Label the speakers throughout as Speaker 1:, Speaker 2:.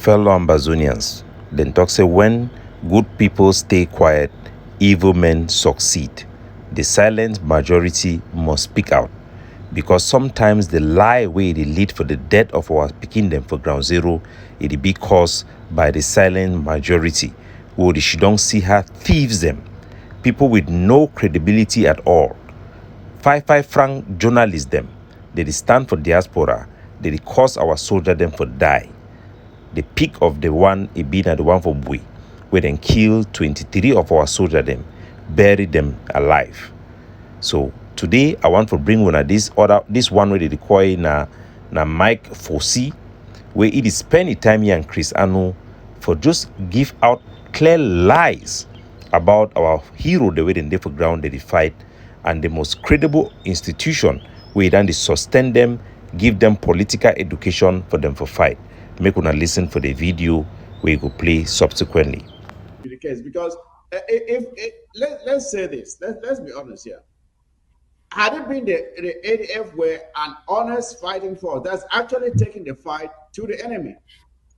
Speaker 1: fellow Ambazonians, then talk say when good people stay quiet, evil men succeed. The silent majority must speak out because sometimes the lie way they lead for the death of our picking them for ground zero, it be caused by the silent majority who she don't see her thieves them, people with no credibility at all. 5 franc journalists them, they stand for diaspora, they cause our soldier them for die. The peak of the one it been at the one for Bui, where then kill 23 of our soldier them, bury them alive. So today I want to bring one of this one where they call na Mike Fossey, where it is spending time here and Chris Ano for just give out clear lies about our hero, the way they for ground they fight, and the most credible institution where then they sustain them, give them political education for them for fight. Make una listen for the video where you go play subsequently.
Speaker 2: The case because let's say this, let's be honest here. Had it been the ADF were an honest fighting force that's actually taking the fight to the enemy,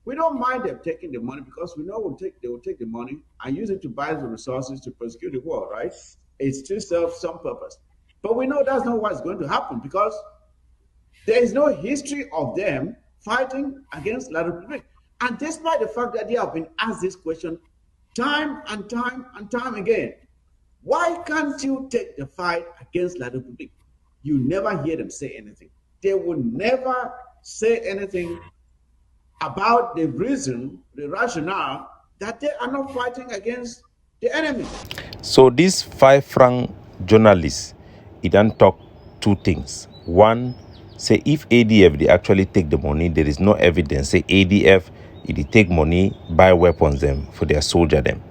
Speaker 2: we don't mind them taking the money because we know they will take the money and use it to buy the resources to prosecute the war, right? It's to serve some purpose. But we know that's not what's going to happen because there is no history of them fighting against La Republique. And despite the fact that they have been asked this question time and time again, why can't you take the fight against La Republique? You never hear them say anything. They will never say anything about the reason, the rationale that they are not fighting against the enemy.
Speaker 1: So these 5 franc journalists, it don't talk two things. One, say if ADF they actually take the money, there is no evidence. Say ADF, if they take money, buy weapons them for their soldier them.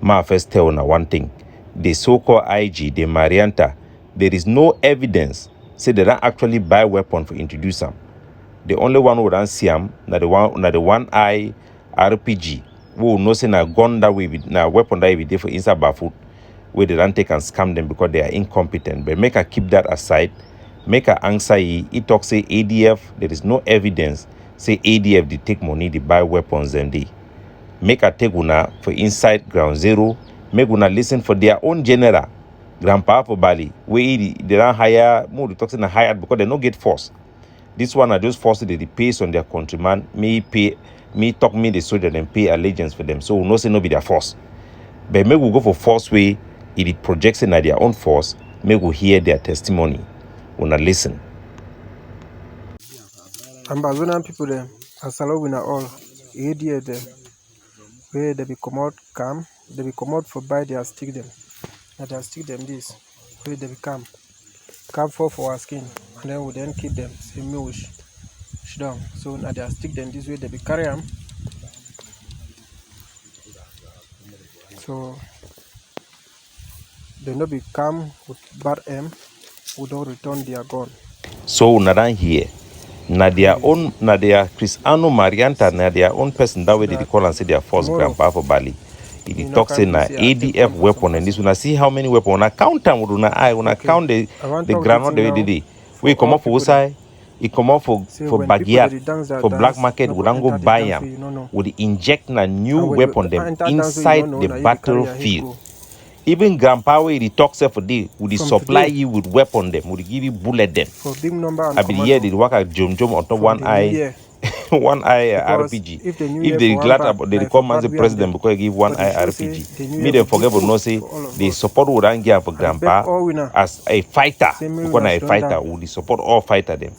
Speaker 1: Ma first tell na one thing. The so-called IG, the Marianta, there is no evidence. Say they don't actually buy weapon for introduce them. The only one who don't see them, na the one eye RPG. Who no say na gun that way, na weapon that we there for inside barefoot, where they don't take and scam them because they are incompetent. But make her keep that aside. Make her answer he talk say ADF, there is no evidence. Say ADF they take money, they buy weapons and they make her take una for inside ground zero. Make una listen for their own general, Grandpa for Bali, where they don't hire more the talk say na hired because they don't get force. This one are just forced they pay on their countryman, me the soldier and pay allegiance for them. So no say no be their force. But make we go for force way, it projects in their own force, make we hear their testimony. Una listen.
Speaker 3: Ambazonian people them, as we are all, ADF them, where they be come out calm, they be come out for buy their stick them, and they stick them this, where they be calm for our skin, and then we then keep them, say me wish down. So now they stick them this way, they be carry them. So they no be calm with bad aim, we don't return their gun.
Speaker 1: So nadan here. Na their own, na their Chris Ano Marianta, na their own person that way they call and say their first grandpa for Bali. It talks say na ADF weapon and this one. I see how many weapons. When I count them, when I count the granite the way they did. We come up for Usai, it come up for backyard, for black market. We don't go buy them. We inject a new weapon them inside the battlefield. Even grandpa where he talks for day, would he supply you with weapon them, would he give you bullet them?
Speaker 3: For big number
Speaker 1: I be here they work at Jom on top one eye one eye RPG. If they glad about they come as the president because they give one eye RPG. Me they forget but no say they support would give for grandpa as a fighter. Because a fighter would they support all fighter them.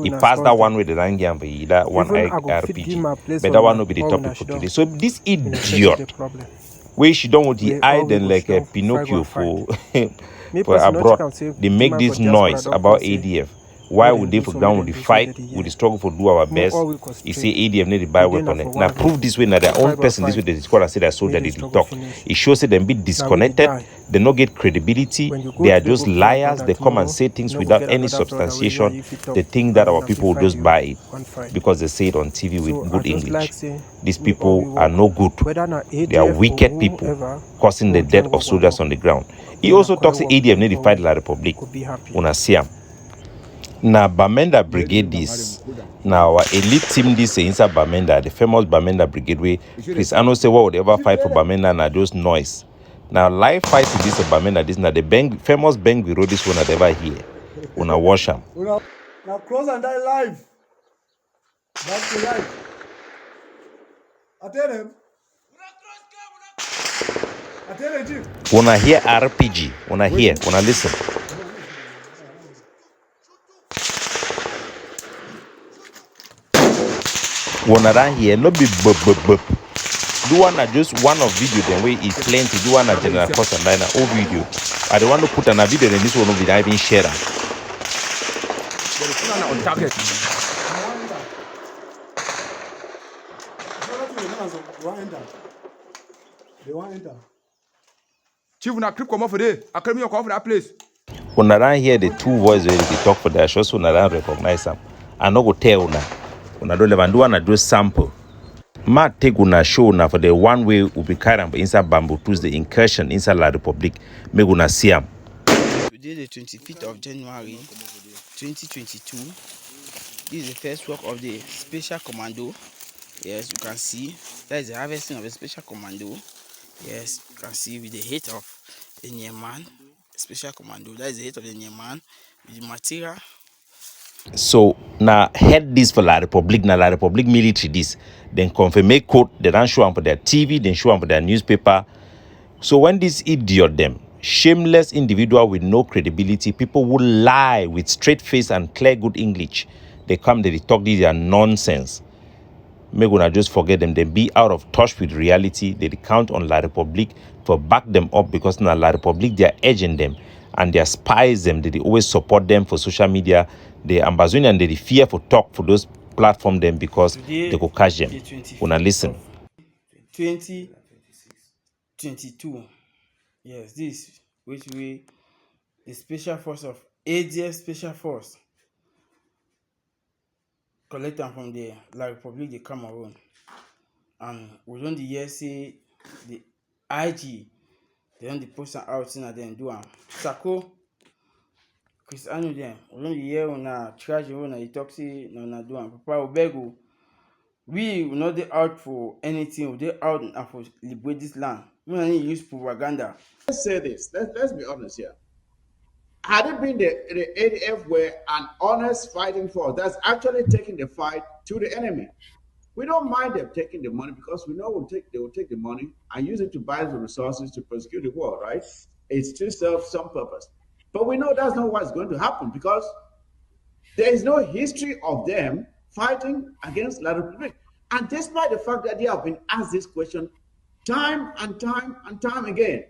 Speaker 1: He passed that one with the Rangian for that one eye RPG. But that one will be the topic for today. So this idiot where she don't want the eye then like a Pinocchio for abroad. They make this noise about ADF. Why would they for ground with the fight, with the struggle for do our best? He say ADF need to buy weapon. Now prove this way now their own person this way they squad and say that soldier they talk. It shows that them be disconnected, they not get credibility, they are just liars, they come and say things without any substantiation. They think that our people will just buy it because they say it on TV with good English. These people are no good. They are wicked people causing the death of soldiers on the ground. He also talks ADF need to fight La Republique. Una see him. Now Bamenda Brigade this. Now our elite team this inside Bamenda, the famous Bamenda Brigade way. Chris Ano say what would ever fight for Bamenda na just noise. Now live fight to this Bamenda this now the famous Bengui road this one that ever hear. Una wash am.
Speaker 4: Now cross and die live. That's the life. I tell him. I tell him.
Speaker 1: Una hear RPG. Una hear. Una listen. Una don't hear. No be bup bup bup. Do one just one of video then way it plenty. Do one a general course and then all video. I don't want to put an a video then this one will be even share am.
Speaker 5: On target.
Speaker 4: They want enter.
Speaker 5: Chief, na creep come off for day. I came here come for that place.
Speaker 1: Una don't hear the two voices where they talk for their shows. Una don't recognize them. I no go tell una. Una don't even do one just sample. Ma take una show na for the one way will be carrying inside Bamboo Tuesday incursion inside La Republic. Make una see am.
Speaker 6: Today, the 25th of January 2022, this is the first work of the Special Commando. Yes, you can see that is the harvesting of the Special Commando. Yes, you can see with the hate of the Nyeman, Special Commando. That is the hate of the Nyeman with the material.
Speaker 1: So now head this for La Republic, now La Republic military this. Then confirm code, they don't show them for their TV, then show them for their newspaper. So when this idiot them, shameless individual with no credibility, people who lie with straight face and clear good English, they come, they talk this their nonsense. Make una just forget them, they be out of touch with reality. They count on La Republic for back them up because now La Republic they are edging them and they are spies them. They always support them for social media. The Ambazonian they fear for talk for those platform them because
Speaker 6: Today,
Speaker 1: they go catch them.
Speaker 6: the 25th
Speaker 1: Una listen.
Speaker 6: 2022. Yes, this which way the special force of ADF Special Force collect them from the La Republic de Cameroun. And within the year say the IG they don't post out and then do am. Sako Chris Anu them within the year on a trash on a toxic no do am. Papa Obego. We will not be out for anything. We're out and for liberate this land. We don't need to use propaganda.
Speaker 2: Let's say this. Let's be honest here. Had it been the ADF were an honest fighting force that's actually taking the fight to the enemy, we don't mind them taking the money because we know they will take the money and use it to buy the resources to prosecute the war, right? It still serves some purpose. But we know that's not what's going to happen because there is no history of them fighting against La Republic. And despite the fact that they have been asked this question time and time and time again,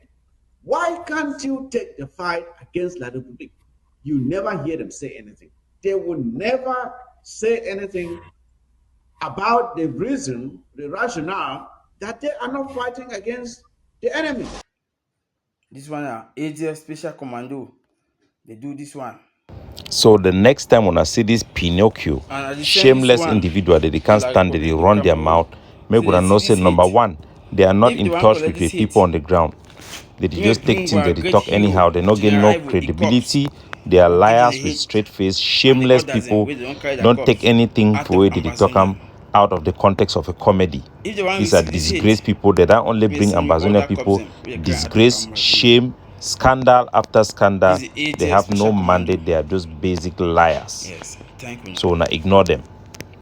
Speaker 2: why can't you take the fight against La Republic? You never hear them say anything. They will never say anything about the reason, the rationale that they are not fighting against the enemy.
Speaker 6: This one, ADF Special Commando, they do this one.
Speaker 1: So the next time when I see this Pinocchio, shameless individual that they can't stand it, they run their mouth, make una know say number one, they are not in touch with the people on the ground. They just take things that they talk anyhow. They not get no credibility. They are liars with straight face, shameless people. Don't take anything for where they talk them out of the context of a comedy. These are disgraced people. They don't only bring Ambazonia people disgrace, shame, scandal after scandal. They have no mandate. They are just basic liars.
Speaker 6: Yes, thank you.
Speaker 1: So now ignore them.